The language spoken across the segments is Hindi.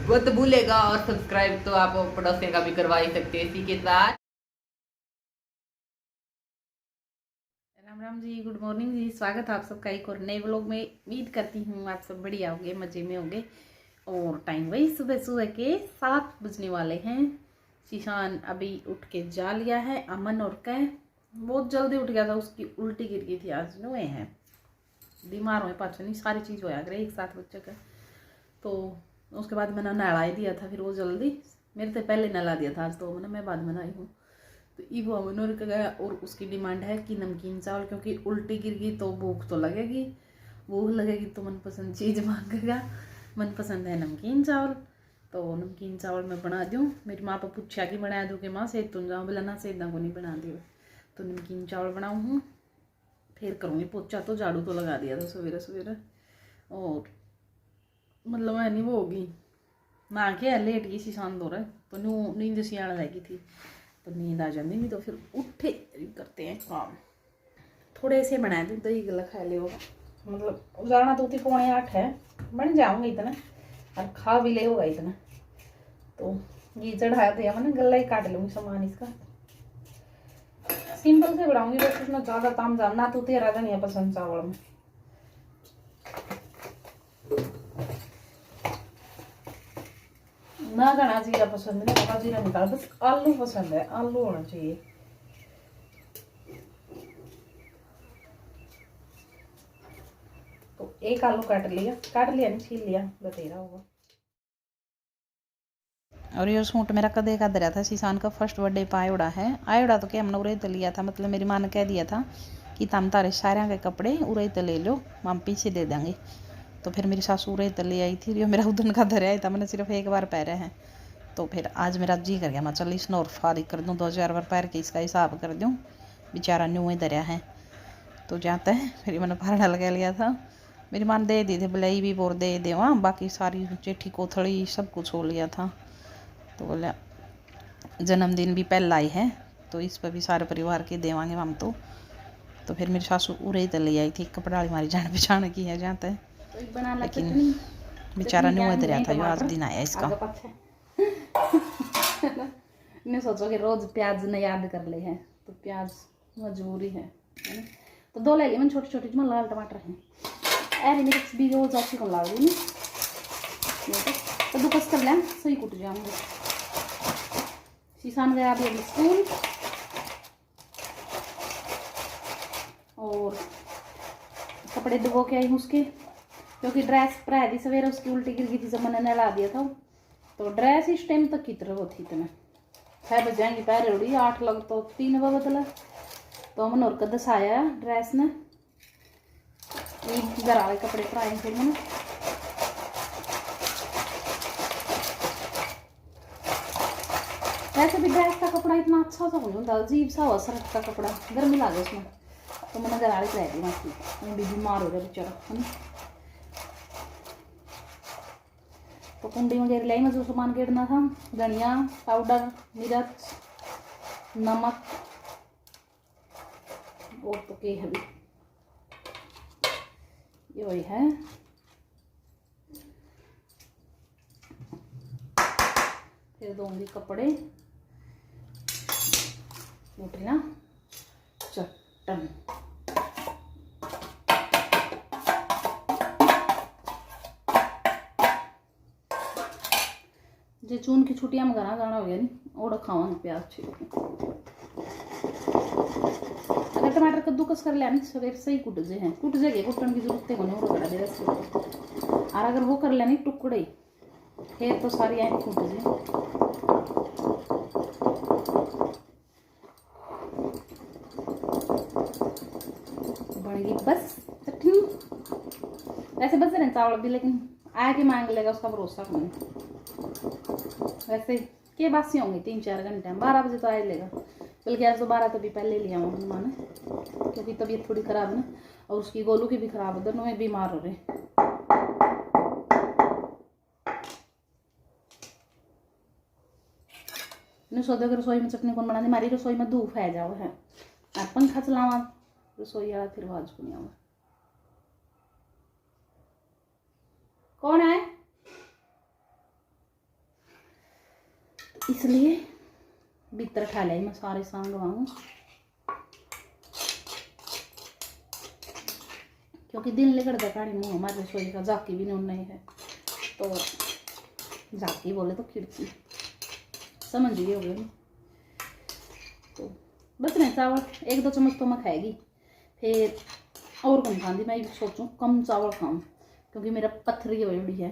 वो तो भूलेगा। और सब्सक्राइब तो आप पड़ोसियों का भी करवा ही सकते हैं इसी के साथ। राम राम जी, गुड मॉर्निंग जी, स्वागत है आप सबका एक और नए व्लॉग में। उम्मीद करती हूँ आप सब बढ़िया होंगे, मजे में होंगे। और टाइम वही सुबह सुबह के 7 बजने वाले हैं। शीशान अभी उठ के जा लिया है। अमन और कह बहुत जल्दी उठ गया था, उसकी उल्टी गिर गई थी आज। नोए हैं बीमार हुए पाचो नहीं, सारी चीज़ होया करे एक साथ बच्चे का। तो उसके बाद मैंने नहला ही दिया था, फिर वो जल्दी मेरे से पहले नहला दिया था आज, तो मैं बाद में नहाई हूँ। तो ईवो अमन का गया और उसकी डिमांड है कि नमकीन चावल, क्योंकि उल्टी गिर गई तो भूख तो लगेगी, भूख लगेगी तो मनपसंद चीज़ मांगेगा। मनपसंद है नमकीन चावल, तो नमकीन चावल मैं बना दूँ। मेरी माँ पर पूछा कि बना दूँ कि माँ सेद तुम जाओ, बोला ना सेदा को नहीं बना दियो। तो नमकीन चावल बनाऊँ हूँ, फिर करूँगी पोछा। तो झाड़ू तो लगा दिया था सवेरे सवेरे, और मतलब है नहीं वो होगी ना के लेट गई सी शांत हो रहा है, तो नींद सी आने लगी थी, तो नींद आ जाती नहीं, तो फिर उठे करते हैं काम। थोड़े से बनाए थे दही गला खा ले, मतलब जाना तो 7:45 है, बन जाऊंगा इतना और खा भी ले होगा इतना। तो घी चढ़ाया थे मैंने, गला ही काट लूँगी सामान इसका। सिंपल से बनाऊंगी बस, उसमें ज़्यादा ताम जाम ना। तो तेरा धनिया पसंद चावल में, ना घना जीरा पसंद नहीं, थोड़ा जीरा निकाल, बस आलू पसंद है, आलू होना चाहिए। तो एक आलू काट लिया नहीं, छील लिया, बतेरा होगा। और ये सूट मेरा कदे का दरा था, शीशान का फर्स्ट बर्थडे पर आयोड़ा है। आयोड़ा तो क्या हमने उरे तो लिया था, मतलब मेरी माँ ने कह दिया था कि तम तारे सारे के कपड़े उरे तो ले लो, हम पीछे दे देंगे। तो फिर मेरी सासू उरे तो ले आई थी, जो मेरा उदन का धरा था, मैंने सिर्फ एक बार पहरे हैं। तो फिर आज मेरा जी कर गया, मैं चल इसने और फारिग कर दूँ, 2-4 बार पैर के इसका हिसाब कर दूँ, बेचारा न्यू ही दरिया है। तो जाता है फिर मैंने फारना लगा लिया था। मेरी माँ ने दे दी थी, बुलाई भी बोर दे दे वहाँ, बाकी सारी चिट्ठी कोथड़ी सब कुछ हो लिया था। तो बोला जन्मदिन भी पहला ही है, तो इस पर भी सारे परिवार के देवांगे हम। तो फिर मेरी सासू उरे तो ले आई थी, कपड़ा हमारी जान पहचान की है जाता है, लेकिन बेचारा न्यू इधर रहा था, जो आज दिन आया इसका। ने सोचो कि रोज प्याज न याद कर ले हैं, तो प्याज मजबूरी है ना? तो 2 ले ली मैंने छोटे छोटे, जो लाल टमाटर हैं अरे मिर्च भी रोज अच्छी कौन ला रही तो दुकस कर लें सही कुट जाऊंगे। शीशान गया अभी स्कूल, और कपड़े धो के आई हूँ उसके, क्योंकि ड्रेस पहरा दी सवेरे, उसकी उल्टी गिर गई थी जब मैंने नहला दिया था। तो ड्रेस इस टाइम तक की तरह होती इतना 6 बज जाएंगी, पहरे उड़ी 8 लग तो 3 बजे बदला। तो मैंने और कदस आया ड्रेस ने, घर वाले कपड़े पराए फिर मैंने। वैसे भी ड्रेस का कपड़ा इतना अच्छा सा नहीं होता, अजीब सा हुआ शर्ट का कपड़ा, गर्मी लगे उसमें। तो मैंने घर वाले पहन दी मासी, मैं भी बीमार हो गया बेचारा है ना। तो कुंडी वगैरह लाई, मैं जो सामान गिरना था, धनिया पाउडर, मिर्च, नमक, और तो के है भी ये वही है। फिर दूंगी कपड़े, उठी ना चट्टन। जे जून की छुट्टियां में घना जाना हो गया नहीं, और खावा प्याज अच्छी। अगर टमाटर कद्दूकस कर लिया नहीं सवेरे सही कुट जे हैं, कुट जाएगी, कुटन की जरूरत को नहीं बड़ा दे रहा। और अगर वो कर लिया नहीं टुकड़े, फिर तो सारी आँख फूट जाए। बन गई बस चटनी। वैसे बस रहे चावल भी, लेकिन आया के मांग लेगा उसका भरोसा नहीं। वैसे के बासी होंगे 3-4 घंटे, 12 बजे तो आए लेगा, बल्कि आज तो 12 तो भी पहले लिया हूँ माँ ने, क्योंकि तबीयत थोड़ी ख़राब है ना, और उसकी गोलू की भी ख़राब है, दोनों में बीमार हो रहे। नहीं सोचो कि रसोई में चटनी कौन बना दी, हमारी रसोई में धूप है जाओ है, पंखा चलावा रसोई वाला, फिर आवाज को नहीं आवा। कौन है? इसलिए भीतर खा लिया मैं सारे सांग वांग, क्योंकि दिन लिखड़ता कहानी मुँह हमारे रसोई का जाकी भी नहीं है, तो जाकी बोले तो खिड़की समझ गई हो गई। तो बस नहीं चावल 1-2 चम्मच तो मैं खाएगी, फिर और कम खाती। मैं सोचूं कम चावल खाऊं क्योंकि मेरा पथरी हो जुड़ी है।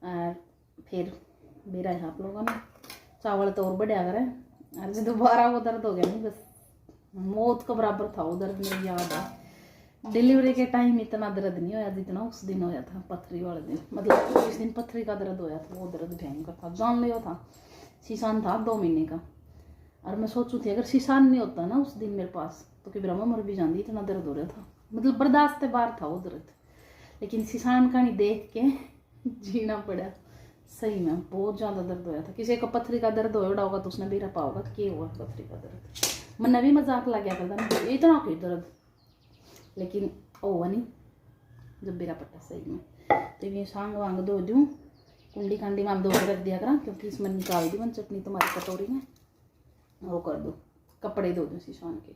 और फिर मेरा है आप लोगों ने चावल तो और बढ़िया करें। और जो दोबारा वो दर्द हो गया नहीं, बस मौत का बराबर था वो दर्द। मेरी याद है डिलीवरी के टाइम इतना दर्द नहीं होया जितना उस दिन होया था, पथरी वाले दिन। मतलब उस दिन पथरी का दर्द होया था, वो दर्द भयंकर था, जान लिया था। शीशान था 2 महीने का। और मैं सोचू थी अगर शीशान नहीं होता ना उस दिन मेरे पास तो कि ब्रह्मा मर भी जाती, इतना दर्द हो रहा था। मतलब बर्दाश्त से बाहर था वो दर्द। लेकिन शीशान का नहीं देख के जीना पड़ा। सही में बहुत ज़्यादा दर्द होया था। किसी को पथरी का दर्द होगा होगा तो उसने भी रहा होगा कि हुआ पथरी का दर्द। मन भी मजाक लग गया करता ना इतना कोई दर्द, लेकिन हुआ नहीं जब मेरा पट्टा सही में। तो ये सांग वांग धो दूँ, कुंडी कांडी में धो के रख दिया करा, क्योंकि इसमें निकाल दी मैंने चटनी तुम्हारी कटोरी में, वो कर दो। कपड़े धो दूँ शीशान के।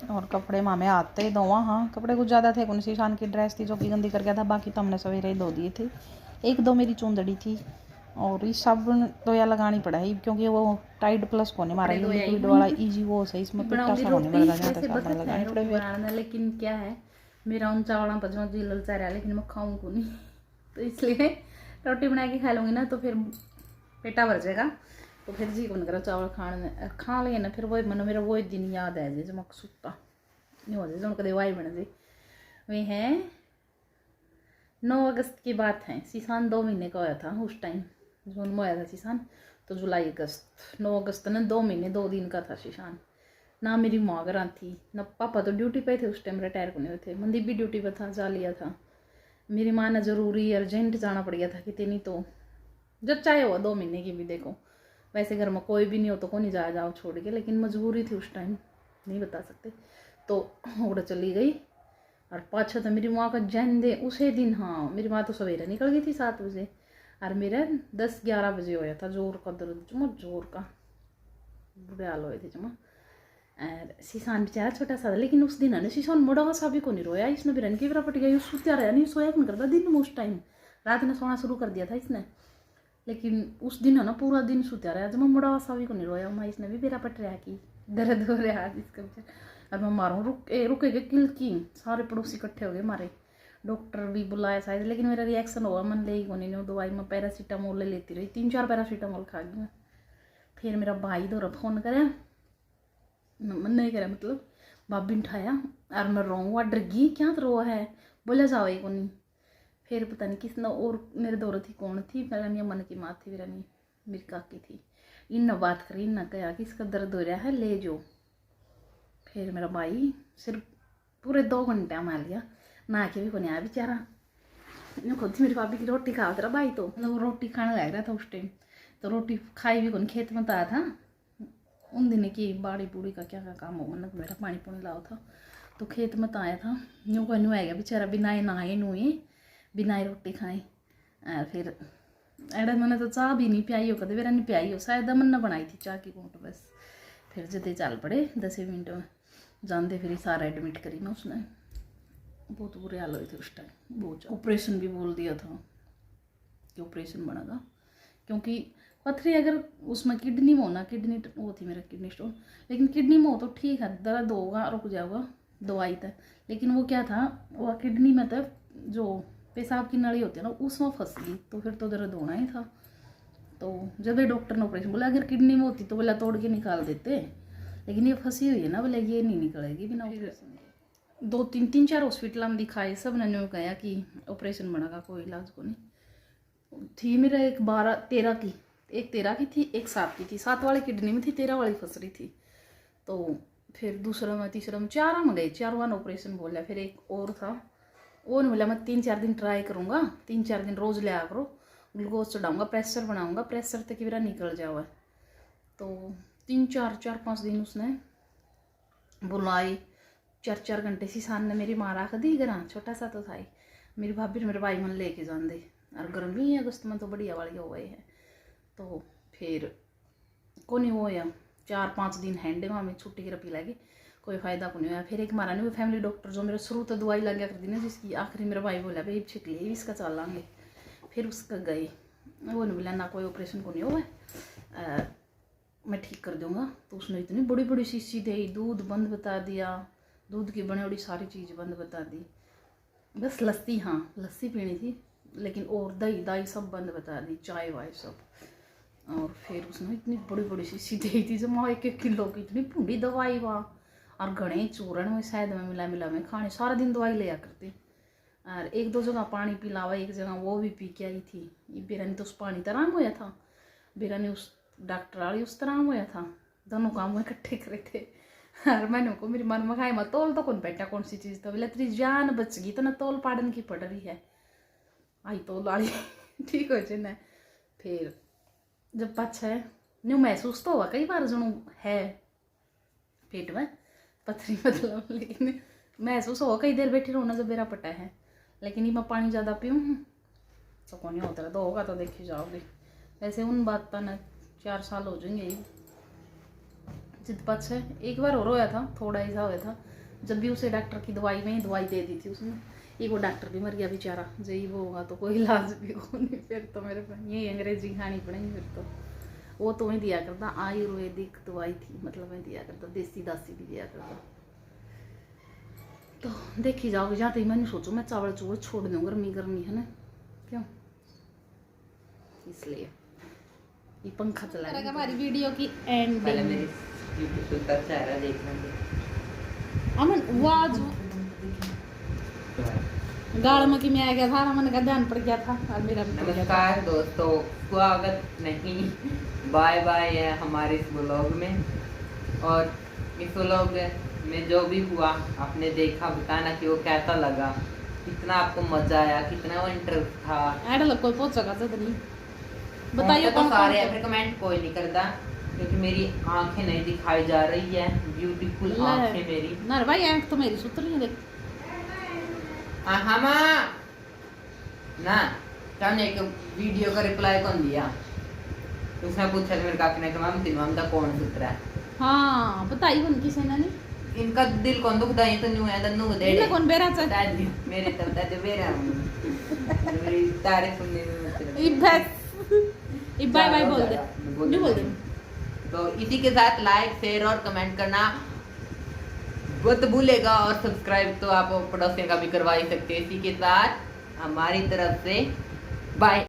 और कपड़े मामे आते ही धोवा। हाँ कपड़े कुछ ज़्यादा थे, कौन शीशान की ड्रेस थी जो कि गंदी कर गया था, बाकी तो हमने सवेरे ही धो दिए थे। 1-2 मेरी चूंदड़ी थी और ये साबुन तो या लगानी पड़ा है क्योंकि वो टाइड प्लस को नहीं मारा, ये लिक्विड वाला इजी वो सही, इसमें पिट्टा सा होने लगा जाता है साबुन लगाने पड़े फिर। लेकिन क्या है मेरा उन चावलों पर जो जी ललचा रहा है, लेकिन मैं खाऊँ को नहीं, तो इसलिए रोटी बना के खा लूँगी ना तो फिर पेटा भर जाएगा। तो फिर जी कौन करा चावल खा लिए ना, फिर वही मन मेरा वही दिन याद है जी जब सुता नहीं हो जाए जो कदे वाई बने जी। वे हैं 9 अगस्त की बात है। शीशान 2 महीने का होया था उस टाइम, जून में होया था शीशान, तो जुलाई अगस्त 9 अगस्त ने 2 महीने 2 दिन का था शीशान। ना मेरी माँ घर थी ना पापा, तो ड्यूटी पे थे उस टाइम, रिटायर को नहीं हुए थे। मंदीप भी ड्यूटी पर था, जा लिया था। मेरी माँ ने ज़रूरी अर्जेंट जाना पड़ गया था कि नहीं तो जब चाहे हुआ 2 महीने की भी देखो, वैसे घर में कोई भी नहीं हो तो कौन ही जाओ छोड़ के, लेकिन मजबूरी थी उस टाइम, नहीं बता सकते। तो उड़ चली गई। और पाछा तो मेरी माँ का जैन दे उसे दिन, हाँ मेरी माँ तो सवेरे निकल गई थी 7 बजे, और मेरा 10-11 बजे होया था जोर का दर्द, जमा जोर का बुरे हाल हुए थे जमा। और शीशान बेचारा छोटा सा था, लेकिन उस दिन है ना शीशान मोड़ा सा भी को नहीं रोया। इसने भी रन की बराबर गया, सोता रहा नहीं, सोया नहीं करता दिन में उस टाइम, रात ने सोना शुरू कर दिया था इसने, लेकिन उस दिन है ना पूरा दिन सुत्या रहा, जब मैं मुड़ा सा भी को नहीं रोया। मैं इसने भी बेरा पट रहा कि दर्द हो रहा है इसका बेचारा। और मैं मारूँ रुके किल की, सारे पड़ोसी इकट्ठे हो गए मारे, डॉक्टर भी बुलाया शायद, लेकिन मेरा रिएक्शन हुआ, मन ले ही को नहीं दवाई। मैं पैरासीटामोल ले लेती रही, 3-4 पैरासीटामोल खा गई मैं। फिर मेरा भाई दौरा फोन करे, मन नहीं करे मतलब भाभी ने उठाया, और मैं रोऊँ डर गई, क्या तो रोआ है, बोला जाओ को नहीं। फिर पता नहीं किसने और मेरे दौरे थी कौन थी, मेरा नहीं मन की माँ थी, मेरा नहीं मेरी काकी थी। इन बात करी, इन कहा कि इसका दर्द हो रहा है ले जाओ। फिर मेरा भाई सिर्फ पूरे 2 घंटे में आ लिया, ना के भी को नहीं आया बेचारा। खुद मेरी भाभी की रोटी खा तेरा भाई, तो मतलब रोटी खाने लग रहा था उस टाइम, तो रोटी खाई भी कौन, खेत में तो आया था उन दिन की बाड़ी बूढ़ी का क्या काम हो, मतलब मेरा पानी पुनी लाओ था, तो खेत में तो आया था। यूँ को न्यू आएगा बेचारा, बिना नहाए नुए बिना रोटी खाए। और फिर एडा मैंने तो चाह भी नहीं पियाई हो, कदे मेरा नहीं पियाई हो, शायद अमन ने बनाई थी चाह की घूंट बस। फिर जदे चल पड़े 10 मिनट में जानते, फिर सारा एडमिट करी ना उसने, बहुत बुरे हाल हुए थे उस टाइम, बहुत। ऑपरेशन भी बोल दिया था कि ऑपरेशन बनेगा, क्योंकि पथरी अगर उसमें किडनी में होना, किडनी वो थी मेरा किडनी स्टोन, लेकिन किडनी में हो तो ठीक है दर्द होगा रुक जाएगा दवाई तक, लेकिन वो क्या था वो किडनी में तक जो पेशाब की नली होती है ना उसमें फंस गई, तो फिर तो दर्द होना ही था। तो जब ये डॉक्टर ने ऑपरेशन बोला, अगर किडनी में होती तो बोला तोड़ के निकाल देते, लेकिन ये फंसी हुई है ना, बोले ये नहीं निकलेगी बिना ऑपरेशन। 2-3-4 हॉस्पिटल में दिखाए, सब ने कहा कि ऑपरेशन बनेगा, कोई इलाज को नहीं। थी मेरा एक 12-13 की, एक 13 की थी, एक 7 की थी, 7 वाली किडनी में थी, 13 वाली फंस रही थी। तो फिर दूसरा में तीसरा में 4 में गई, 4वां ऑपरेशन बोला। फिर एक और था वो नहीं बोला, मैं 3-4 दिन ट्राई करूँगा, 3-4 दिन रोज़ ले आ करो, ग्लूकोज चढ़ाऊँगा, प्रेशर बनाऊँगा, प्रेशर तक मेरा निकल जाओ। तो 4-5 दिन उसने बुलाई, 4-4 घंटे शीशान ने मेरी माँ रख दी घर, छोटा सा तो था ही, मेरी भाभी और मेरे भाई मन लेके जान दे, और गर्मी अगस्त में तो बढ़िया वाली हो गए है। तो फिर को नहीं वो या 4-5 दिन हैंडे में छुट्टी की रपी लगी, कोई फायदा को नहीं हुआ। फिर एक हमारा नहीं फैमिली डॉक्टर जो मेरे शुरू तो दवाई लग गया कर दी ना, जिसकी आखिरी मेरा भाई बोला भाई छिक ले इसका चल लाएंगे। फिर उसका गए, वो नहीं बोला ना कोई ऑपरेशन को नहीं हुआ, मैं ठीक कर दूंगा। तो उसने इतनी बड़ी बड़ी शीशी दी, दूध बंद बता दिया, दूध की बनी बड़ी सारी चीज़ बंद बता दी, बस लस्सी, हाँ लस्सी पीनी थी, लेकिन और दही दाई सब बंद बता दी, चाय वाय सब। और फिर उसने इतनी बड़ी बड़ी शीशी दी थी जमा 1-1 किलो की, इतनी भूडी दवाई वहाँ, और घने चूरण में शायद में मिला में खाने, सारा दिन दवाई लिया करती। और 1-2 जगह पानी पिलावा, एक जगह वो भी पी के आई थी। ये बेरा ने तो उस पानी तरह होया था, बेरा ने उस डॉक्टर वाली उस तरह होया था, दोनों काम में इकट्ठे करे थे। और मैंने को मेरी मन में खाए मैं तोल तो कौन बैठा कौन सी चीज़, तो बोला तेरी जान बच गई तो ना तोल पाड़न की पड़ रही है, आई तोल आई ठीक हो जाए। फिर जब पाछा है न्यू महसूस तो हुआ कई बार जनू है पेट में पथरी, मतलब लेकिन महसूस हुआ कई देर बैठी रहना जब मेरा पटा है। लेकिन ये मैं पानी ज़्यादा पीऊँ तो कौन नहीं होता, तो होगा तो देखी जाओगे। वैसे उन बात पर ना 4 साल हो जाएंगे ये जिद पाछा है। एक बार और होया था, थोड़ा ही सा होया था, जब भी उसे डॉक्टर की दवाई में ही दवाई दे दी थी उसने। एक वो डॉक्टर भी मर गया बेचारा, जही वो होगा तो कोई इलाज भी हो नहीं। फिर तो मेरे पे यही अंग्रेजी खानी पड़ेगी। फिर तो वो तो वही दिया करता, आयुर्वेदिक दवाई थी, मतलब वही दिया करता, देसी दासी भी दिया करता। तो देखी जाओगे, जहाँ तक मैंने सोचो मैं चावल चूवल छोड़ दूँ, गर्मी गर्मी है ना, क्यों इसलिए ये पंखा चला रहा है। हमारी वीडियो की एंड चेहरा देखना अमन वाज गाड़ में कि मैं आ गया था, अमन का ध्यान पड़ गया था और मेरा भी पड़ गया था। नमस्कार दोस्तों, स्वागत नहीं बाय बाय है हमारे इस व्लॉग में। और इस व्लॉग में जो भी हुआ आपने देखा, बताना कि वो कैसा लगा, कितना आपको मजा आया, कितना वो इंटरेस्ट था। ऐड लग कोई पहुंच सका तो नहीं बताइए तो सारे फिर कमेंट कोई नहीं करता, क्योंकि मेरी आंखें नहीं दिखाई जा रही है, ब्यूटीफुल आंखें मेरी ना भाई, आंख तो मेरी सुत रही है देख। हाँ ना तुमने एक वीडियो का रिप्लाई कौन दिया, उसने पूछा मेरे काकी ने कि मैम तीन मैम का कौन सुत रहा है। हाँ बताइए कौन किसी ने नहीं, इनका दिल कौन दुखदा है, तो न्यू है दन्नू दे इनका कौन बेरा चा दादी मेरे तो दादी बेरा मेरी तारीफ सुनने में बाय बाय बोल दे, नहीं बोल दे। तो इसी के साथ लाइक शेयर और कमेंट करना मत भूलेगा, और सब्सक्राइब तो आप पड़ोसियों का भी करवा ही सकते हैं। इसी के साथ हमारी तरफ से बाय।